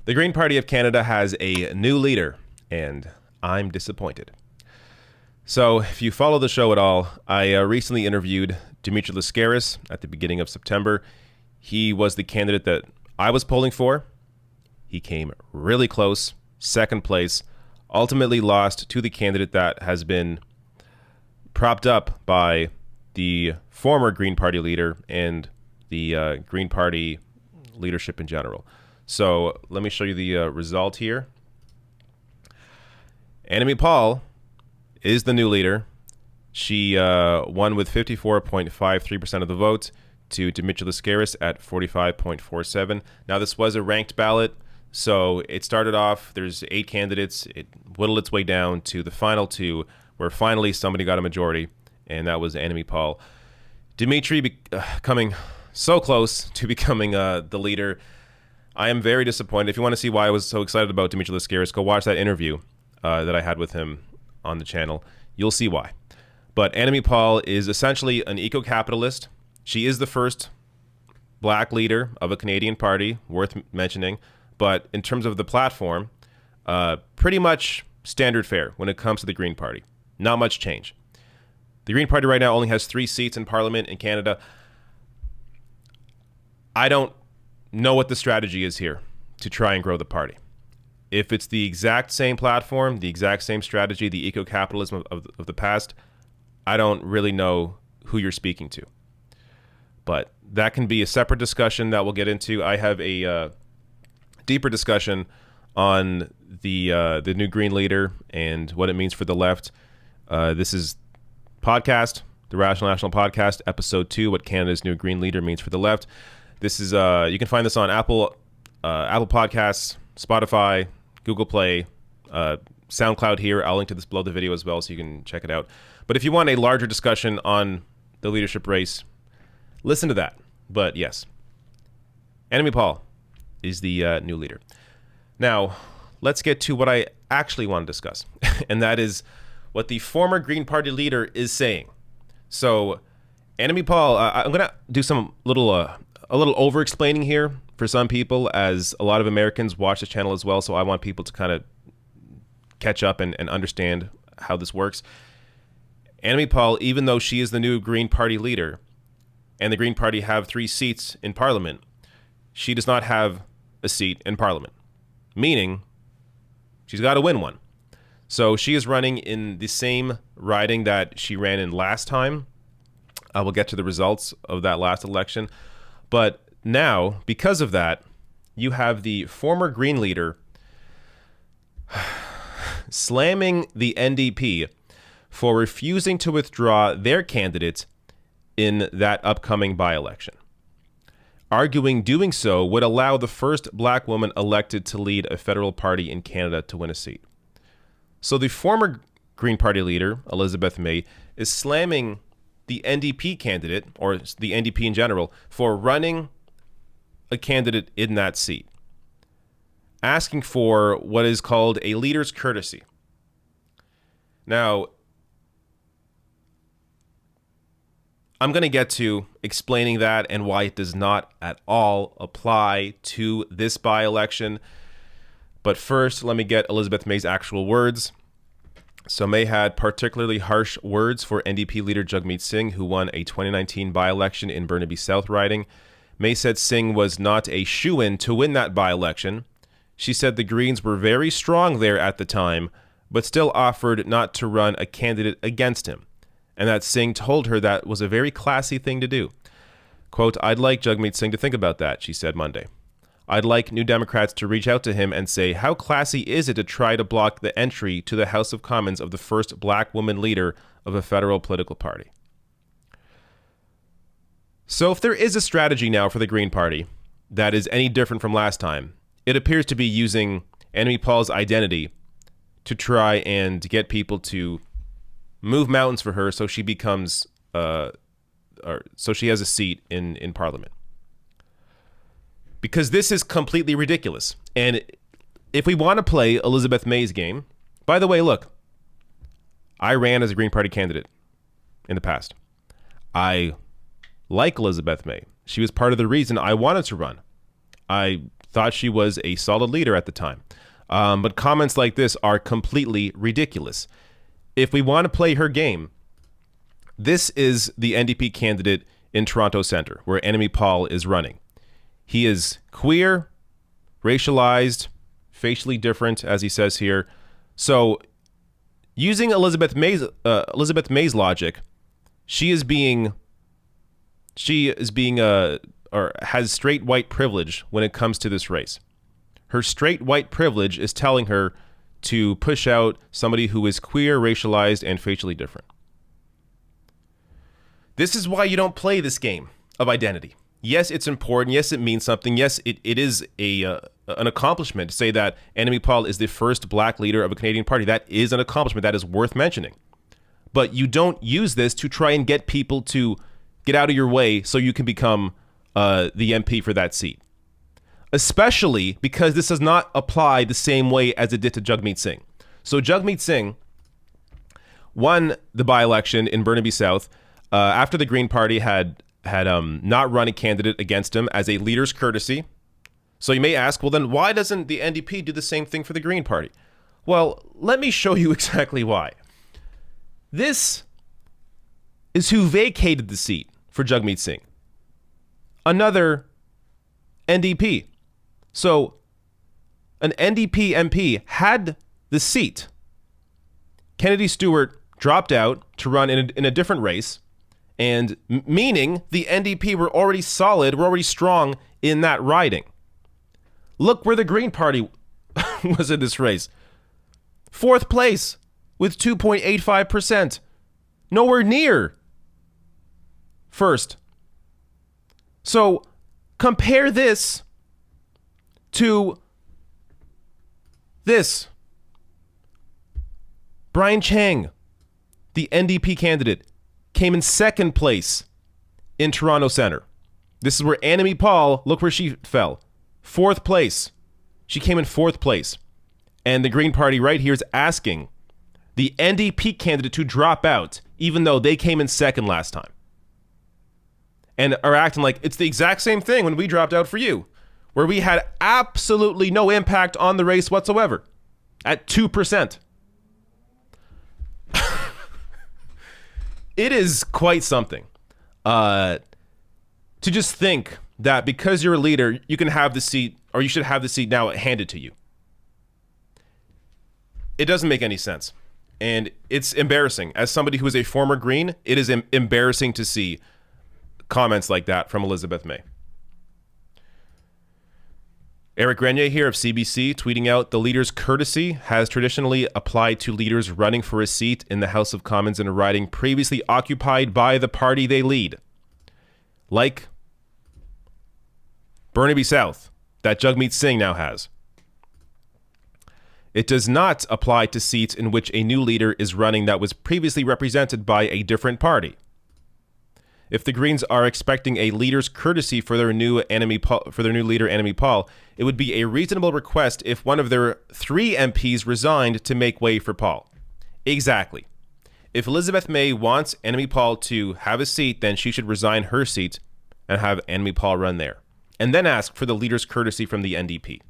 The Green Party of Canada has a new leader, and I'm disappointed. So, if you follow the show at all, I recently interviewed Dimitri Lascaris at the beginning of September. He was the candidate that I was polling for. He came really close, second place, ultimately lost to the candidate that has been propped up by the former Green Party leader and the Green Party leadership in general. So let me show you the result here. Annamie Paul is the new leader. She won with 54.53% of the vote to Dimitri Lascaris at 45.47. Now, this was a ranked ballot, so it started off, there's 8 candidates. It whittled its way down to the final 2, where finally somebody got a majority, and that was Annamie Paul. Dimitri coming so close to becoming the leader. I am very disappointed. If you want to see why I was so excited about Dimitri Lascaris, go watch that interview that I had with him on the channel. You'll see why. But Annamie Paul is essentially an eco-capitalist. She is the first black leader of a Canadian party, worth mentioning. But in terms of the platform, pretty much standard fare when it comes to the Green Party. Not much change. The Green Party right now only has 3 seats in Parliament in Canada. I don't know what the strategy is here to try and grow the party. If it's the exact same platform, the exact same strategy, the eco-capitalism of the past, I don't really know who you're speaking to. But that can be a separate discussion that we'll get into. I have a deeper discussion on the new Green leader and what it means for the left. This is podcast, the Rational National Podcast, episode 2, what Canada's new Green leader means for the left. This is you can find this on Apple Podcasts, Spotify, Google Play, SoundCloud here. I'll link to this below the video as well so you can check it out. But if you want a larger discussion on the leadership race, listen to that. But yes, Annamie Paul is the new leader. Now, let's get to what I actually want to discuss, and that is what the former Green Party leader is saying. So, Annamie Paul, I'm going to do some a little over-explaining here for some people, as a lot of Americans watch the channel as well, so I want people to kind of catch up and understand how this works. Annamie Paul, even though she is the new Green Party leader, and the Green Party have 3 seats in Parliament, she does not have a seat in Parliament, meaning she's got to win one. So she is running in the same riding that she ran in last time. I will get to the results of that last election. But now, because of that, you have the former Green leader slamming the NDP for refusing to withdraw their candidate in that upcoming by-election, arguing doing so would allow the first black woman elected to lead a federal party in Canada to win a seat. So the former Green Party leader, Elizabeth May, is slamming the NDP candidate, or the NDP in general, for running a candidate in that seat, asking for what is called a leader's courtesy. Now, I'm going to get to explaining that and why it does not at all apply to this by-election. But first, let me get Elizabeth May's actual words. So May had particularly harsh words for NDP leader Jagmeet Singh, who won a 2019 by-election in Burnaby South riding. May said Singh was not a shoo-in to win that by-election. She said the Greens were very strong there at the time, but still offered not to run a candidate against him, and that Singh told her that was a very classy thing to do. Quote, "I'd like Jagmeet Singh to think about that," she said Monday. "I'd like New Democrats to reach out to him and say, how classy is it to try to block the entry to the House of Commons of the first black woman leader of a federal political party?" So if there is a strategy now for the Green Party that is any different from last time, it appears to be using Annamie Paul's identity to try and get people to move mountains for her so she becomes, so she has a seat in Parliament. Because this is completely ridiculous. And if we want to play Elizabeth May's game, by the way, look, I ran as a Green Party candidate in the past. I like Elizabeth May. She was part of the reason I wanted to run. I thought she was a solid leader at the time. But comments like this are completely ridiculous. If we want to play her game, this is the NDP candidate in Toronto Centre, where Enemy Paul is running. He is queer, racialized, facially different, as he says here. So, using Elizabeth May's logic, she has straight white privilege when it comes to this race. Her straight white privilege is telling her to push out somebody who is queer, racialized, and facially different. This is why you don't play this game of identity. Yes, it's important. Yes, it means something. Yes, it is an accomplishment to say that Enemy Paul is the first black leader of a Canadian party. That is an accomplishment. That is worth mentioning. But you don't use this to try and get people to get out of your way so you can become the MP for that seat. Especially because this does not apply the same way as it did to Jagmeet Singh. So Jagmeet Singh won the by-election in Burnaby South after the Green Party had not run a candidate against him as a leader's courtesy. So you may ask, well, then why doesn't the NDP do the same thing for the Green Party? Well, let me show you exactly why. This is who vacated the seat for Jagmeet Singh. Another NDP. So an NDP MP had the seat. Kennedy Stewart dropped out to run in a different race, and meaning the NDP were already solid, were already strong in that riding. Look where the Green Party was in this race. 4th place with 2.85%. Nowhere near first. So compare this to this. Brian Chang, the NDP candidate, came in 2nd place in Toronto Centre. This is where Enemy Paul, look where she fell. 4th place. She came in 4th place. And the Green Party right here is asking the NDP candidate to drop out, even though they came in 2nd last time. And are acting like it's the exact same thing when we dropped out for you, where we had absolutely no impact on the race whatsoever at 2%. It is quite something to just think that because you're a leader, you can have the seat, or you should have the seat now handed to you. It doesn't make any sense. And it's embarrassing. As somebody who is a former Green, it is embarrassing to see comments like that from Elizabeth May. Eric Grenier here of CBC tweeting out, the leader's courtesy has traditionally applied to leaders running for a seat in the House of Commons in a riding previously occupied by the party they lead. Like Burnaby South, that Jagmeet Singh now has. It does not apply to seats in which a new leader is running that was previously represented by a different party. If the Greens are expecting a leader's courtesy for their new leader, Enemy Paul, it would be a reasonable request if one of their 3 MPs resigned to make way for Paul. Exactly. If Elizabeth May wants Enemy Paul to have a seat, then she should resign her seat and have Enemy Paul run there, and then ask for the leader's courtesy from the NDP.